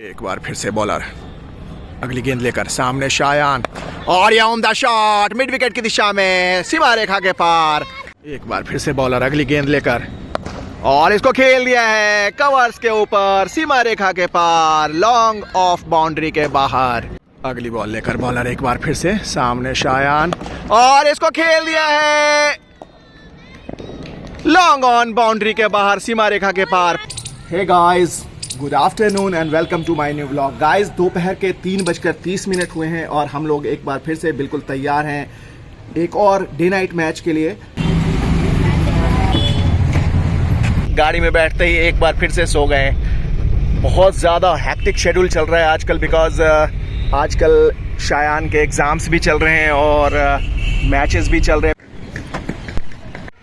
एक बार फिर से बॉलर अगली गेंद लेकर सामने शायान और यह उम्दा शॉट मिड विकेट की दिशा में सीमा रेखा के पार। एक बार फिर से बॉलर अगली गेंद लेकर और इसको खेल दिया है कवर्स के ऊपर सीमा रेखा के पार, लॉन्ग ऑफ बाउंड्री के बाहर। अगली बॉल लेकर बॉलर एक बार फिर से सामने शायान और इसको खेल दिया है लॉन्ग ऑन बाउंड्री के बाहर सीमा रेखा के पार। Hey guys, good afternoon and welcome to my new vlog. Guys, दोपहर के 3:30 हुए हैं और हम लोग एक बार फिर से बिल्कुल तैयार हैं एक और डे नाइट मैच के लिए। गाड़ी में बैठते ही एक बार फिर से सो गए। बहुत ज़्यादा हैक्टिक शेड्यूल चल रहा है आजकल, बिकॉज आजकल शायान के एग्ज़ाम्स भी चल रहे हैं और मैचेस भी चल रहे हैं।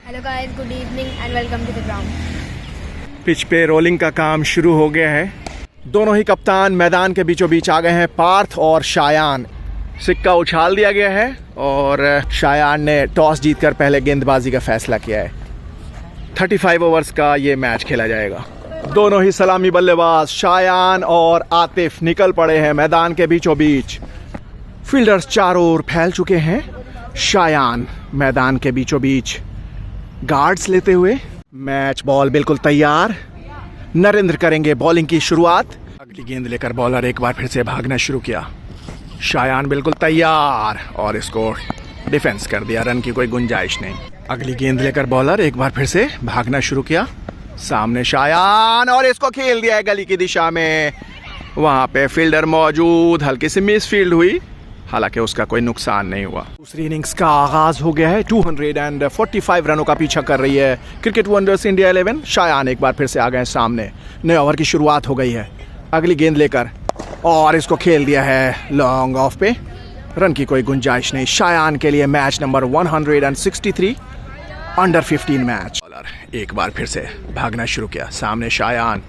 Hello guys, good evening and welcome to the ground. Pitch पे रोलिंग का काम शुरू हो गया है। दोनों ही कप्तान मैदान के बीचों बीच आ गए हैं, पार्थ और शायान। सिक्का उछाल दिया गया है और शायान ने टॉस जीतकर पहले गेंदबाजी का फैसला किया है। 35 ओवर्स का ये मैच खेला जाएगा। दोनों ही सलामी बल्लेबाज शायान और आतिफ निकल पड़े हैं मैदान के बीचों बीच। फील्डर्स चारों ओर फैल चुके हैं। शायान मैदान के बीचों बीच गार्ड्स लेते हुए। मैच बॉल बिल्कुल तैयार। नरेंद्र करेंगे बॉलिंग की शुरुआत। अगली गेंद लेकर बॉलर एक बार फिर से भागना शुरू किया। शायान बिल्कुल तैयार और इसको डिफेंस कर दिया, रन की कोई गुंजाइश नहीं। अगली गेंद लेकर बॉलर एक बार फिर से भागना शुरू किया। सामने शायान और इसको खेल दिया है गली की दिशा में। वहां पे फील्डर मौजूद, हल्की सी मिस फील्ड हुई, हालांकि उसका कोई नुकसान नहीं हुआ। दूसरी इनिंग्स का आगाज हो गया है। 245 रनों का पीछा कर रही है क्रिकेट वंडर्स इंडिया 11। शायान एक बार फिर से आ गए सामने। नए ओवर की शुरुआत हो गई है। अगली गेंद लेकर और इसको खेल दिया है लॉन्ग ऑफ पे, रन की कोई गुंजाइश नहीं। शायान के लिए match number 163 under 15 match. Bowler एक बार फिर से भागना शुरू किया। सामने शायान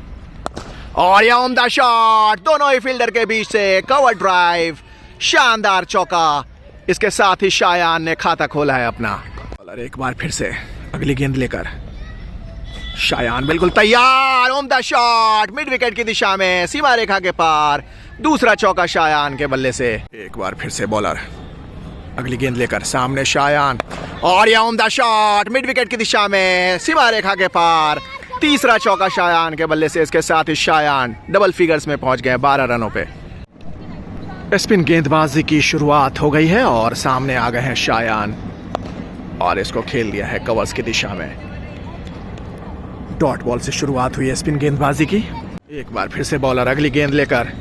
और यह उम्दा शॉट दोनों ही फील्डर के बीच से, कवर ड्राइव, शानदार चौका। इसके साथ ही शायान ने खाता खोला है अपना। बॉलर एक बार फिर से अगली गेंद लेकर शायान बिल्कुल तैयार, उम्दा शॉट मिड विकेट की दिशा में सीमा रेखा के पार। दूसरा चौका शायान के बल्ले से। एक बार फिर से बॉलर अगली गेंद लेकर सामने शायान और यह उम्दा शॉट मिड विकेट की दिशा में सीमा रेखा के पार। तीसरा चौका शायान के बल्ले से। इसके साथ ही शायान डबल फिगर्स में पहुंच गए 12 रनों पे। स्पिन गेंदबाजी की शुरुआत हो गई है और सामने आ गए हैं शायान और इसको खेल दिया है कवर्स की दिशा में। डॉट बॉल से शुरुआत हुई है स्पिन गेंदबाजी की। एक बार फिर से बॉलर अगली गेंद लेकर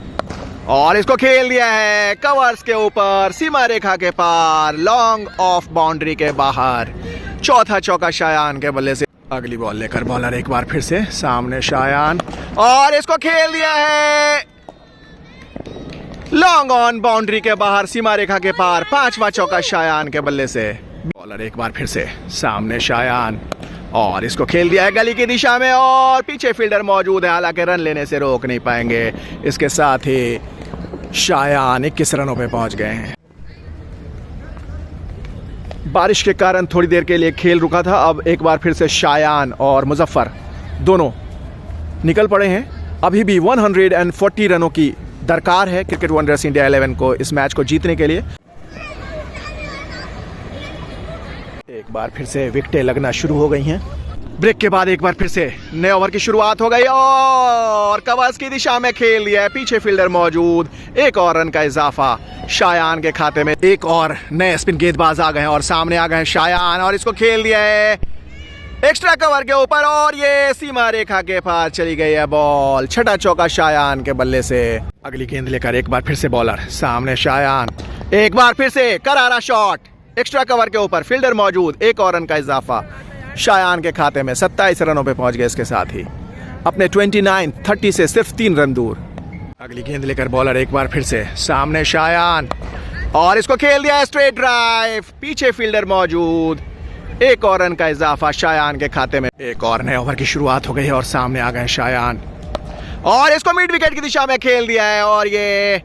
और इसको खेल दिया है कवर्स के ऊपर सीमा रेखा के पार, लॉन्ग ऑफ बाउंड्री के बाहर। चौथा चौका शायान के बल्ले से। अगली बॉल लेकर बॉलर एक बार फिर से सामने शायान और इसको खेल दिया है लॉन्ग ऑन बाउंड्री के बाहर सीमा रेखा के पार। पांचवा चौका शायान के बल्ले से। बॉलर एक बार फिर से सामने शायान और इसको खेल दिया है गली की दिशा में और पीछे फील्डर मौजूद है, हालांकि रन लेने से रोक नहीं पाएंगे। इसके साथ ही शायान 21 रनों पे पहुंच गए हैं। बारिश के कारण थोड़ी देर के लिए खेल रुका था। अब एक बार फिर से शायान और मुजफ्फर दोनों निकल पड़े हैं। अभी भी 140 रनों की दरकार है क्रिकेट वंडर्स इंडिया 11 को इस मैच को जीतने के लिए। एक बार फिर से विकेटें लगना शुरू हो गई हैं। ब्रेक के बाद एक बार फिर से नए ओवर की शुरुआत हो गई और कवर्स की दिशा में खेल दिया है, पीछे फील्डर मौजूद। एक और रन का इजाफा शायान के खाते में। एक और नए स्पिन गेंदबाज आ गए हैं और सामने आ गए हैं शायान और इसको खेल दिया है एक्स्ट्रा कवर के ऊपर और ये सीमा रेखा के पार चली गई है बॉल। छठा चौका शायान के बल्ले से। अगली गेंद लेकर एक बार फिर से बॉलर सामने शायान। एक बार फिर से करारा शॉट एक्स्ट्रा कवर के ऊपर, फील्डर मौजूद। एक और रन का इजाफा शायान के खाते में। 27 रनों पे पहुंच गए। इसके साथ ही अपने 29-30 से सिर्फ 3 रन दूर। अगली गेंद लेकर बॉलर एक बार फिर से सामने शायान और इसको खेल दिया है स्ट्रेट ड्राइव, पीछे फील्डर मौजूद। एक और रन का इजाफा शायान के खाते में। एक और नए ओवर की शुरुआत हो गई है और सामने आ गए शायान और इसको मिड विकेट की दिशा में खेल दिया है और ये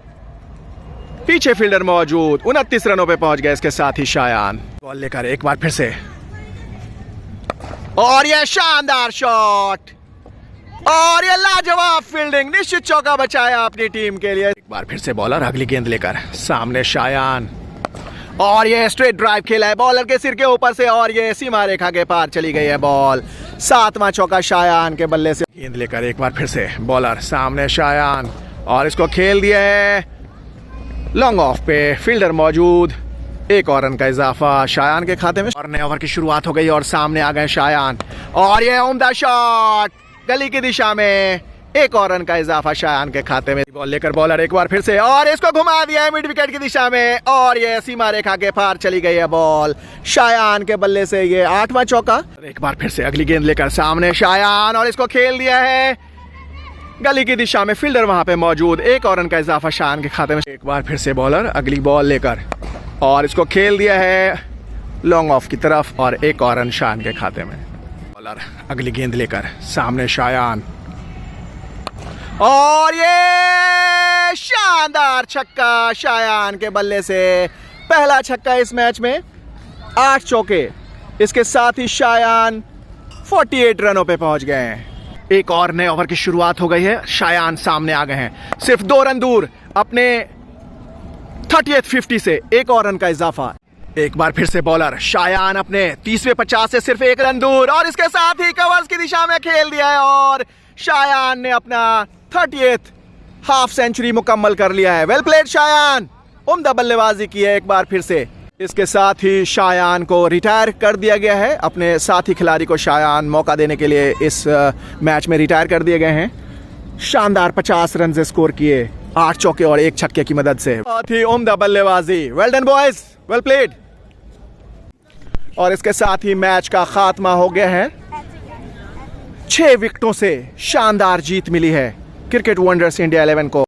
पीछे फील्डर मौजूद। 29 रनों पे पहुंच गए। इसके साथ ही शायान बॉल लेकर एक बार फिर से और ये शानदार शॉट और ये लाजवाब फील्डिंग, निश्चित चौका बचाया अपनी टीम के लिए। एक बार फिर से बॉलर अगली गेंद लेकर सामने शायान, और ये स्ट्रेट ड्राइव खेला है बॉलर के सिर के ऊपर से, और ये सीमा रेखा के पार चली गई है बॉल। 7वां चौका शायान के बल्ले से। गेंद लेकर एक बार फिर से बॉलर सामने शायान, और इसको खेल दिया है लॉन्ग ऑफ पे, फील्डर मौजूद। एक और रन का इजाफा शायान के खाते में, और नए ओवर की शुरुआत हो गई और सामने आ गए शायान, और ये उम्दा शॉट गली की दिशा में। एक और रन का इजाफा शायान के खाते में। बॉल लेकर बॉलर एक बार फिर से, और इसको घुमा दिया है मिड विकेट की दिशा में, और ये सीमा रेखा के पार चली गई है बॉल। शायान के बल्ले से ये 8वां चौका। एक बार फिर से अगली गेंद लेकर सामने शायान, और इसको खेल दिया है गली की दिशा में, फील्डर वहां पे मौजूद। एक और रन का इजाफा शायान के खाते में। एक बार फिर से बॉलर अगली बॉल लेकर, और इसको खेल दिया है लॉन्ग ऑफ की तरफ, और एक और रन शायान के खाते में। बॉलर अगली गेंद लेकर सामने शायान, और ये शानदार छक्का शायान के बल्ले से। पहला छक्का इस मैच में, 8 चौके। इसके साथ ही शायान 48 रनों पे पहुंच गए हैं। एक और नए ओवर की शुरुआत हो गई है। शायान सामने आ गए हैं, सिर्फ 2 रन दूर अपने 30th 50 से। एक और रन का इजाफा। एक बार फिर से बॉलर शायान अपने 30वें 50 से सिर्फ 1 रन दूर, और इसके साथ ही कवर्स की दिशा में खेल दिया है, और शायान ने अपना 30th हाफ सेंचुरी मुकम्मल कर लिया है। वेल प्लेड शायान, उम्दा बल्लेबाजी की है एक बार फिर से। इसके साथ ही शायान को रिटायर कर दिया गया है। अपने साथी खिलाड़ी को शायान मौका देने के लिए इस मैच में रिटायर कर दिए गए हैं। शानदार 50 रन स्कोर किए 8 चौके और 1 छक्के की मदद से। बहुत ही उम्दा बल्लेबाजी। Well done boys, well played. और इसके साथ ही मैच का खात्मा हो गया है। 6 विकेटों से शानदार जीत मिली है क्रिकेट वंडर्स इंडिया 11 को।